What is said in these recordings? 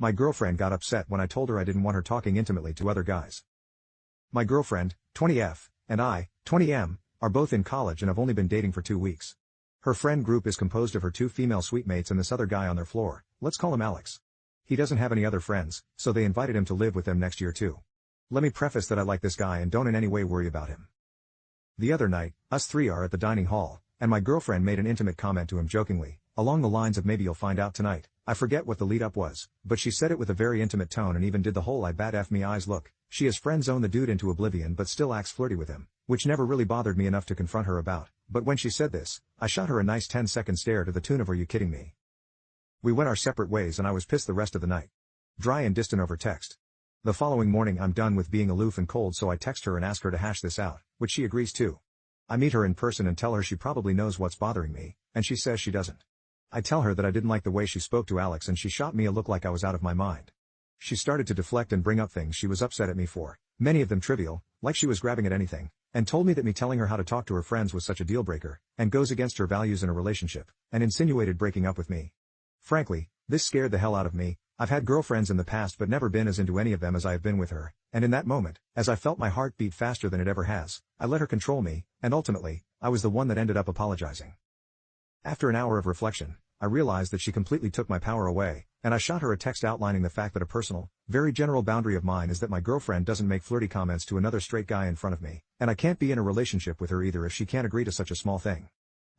My girlfriend got upset when I told her I didn't want her talking intimately to other guys. My girlfriend, 20F, and I, 20M, are both in college and have only been dating for 2 weeks. Her friend group is composed of her 2 female suitemates and this other guy on their floor, let's call him Alex. He doesn't have any other friends, so they invited him to live with them next year too. Let me preface that I like this guy and don't in any way worry about him. The other night, us 3 are at the dining hall, and my girlfriend made an intimate comment to him jokingly, along the lines of maybe you'll find out tonight. I forget what the lead-up was, but she said it with a very intimate tone and even did the whole I bat F me eyes look. She has friend-zoned the dude into oblivion but still acts flirty with him, which never really bothered me enough to confront her about, but when she said this, I shot her a nice 10-second stare to the tune of "Are you kidding me?" We went our separate ways and I was pissed the rest of the night. Dry and distant over text. The following morning I'm done with being aloof and cold, so I text her and ask her to hash this out, which she agrees to. I meet her in person and tell her she probably knows what's bothering me, and she says she doesn't. I tell her that I didn't like the way she spoke to Alex and she shot me a look like I was out of my mind. She started to deflect and bring up things she was upset at me for, many of them trivial, like she was grabbing at anything, and told me that me telling her how to talk to her friends was such a deal breaker, and goes against her values in a relationship, and insinuated breaking up with me. Frankly, this scared the hell out of me. I've had girlfriends in the past but never been as into any of them as I have been with her, and in that moment, as I felt my heart beat faster than it ever has, I let her control me, and ultimately, I was the one that ended up apologizing. After an hour of reflection, I realized that she completely took my power away, and I shot her a text outlining the fact that a personal, very general boundary of mine is that my girlfriend doesn't make flirty comments to another straight guy in front of me, and I can't be in a relationship with her either if she can't agree to such a small thing.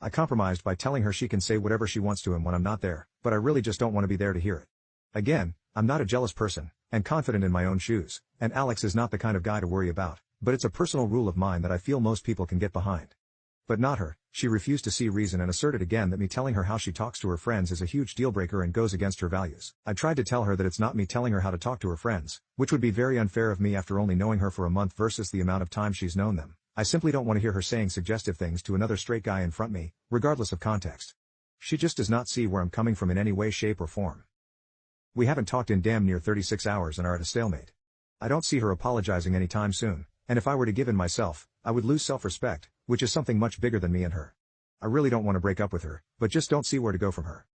I compromised by telling her she can say whatever she wants to him when I'm not there, but I really just don't want to be there to hear it. Again, I'm not a jealous person, and confident in my own shoes, and Alex is not the kind of guy to worry about, but it's a personal rule of mine that I feel most people can get behind. But not her. She refused to see reason and asserted again that me telling her how she talks to her friends is a huge deal breaker and goes against her values. I tried to tell her that it's not me telling her how to talk to her friends, which would be very unfair of me after only knowing her for a month versus the amount of time she's known them. I simply don't want to hear her saying suggestive things to another straight guy in front of me, regardless of context. She just does not see where I'm coming from in any way, shape or form. We haven't talked in damn near 36 hours and are at a stalemate. I don't see her apologizing anytime soon, and if I were to give in myself, I would lose self-respect, which is something much bigger than me and her. I really don't want to break up with her, but just don't see where to go from her.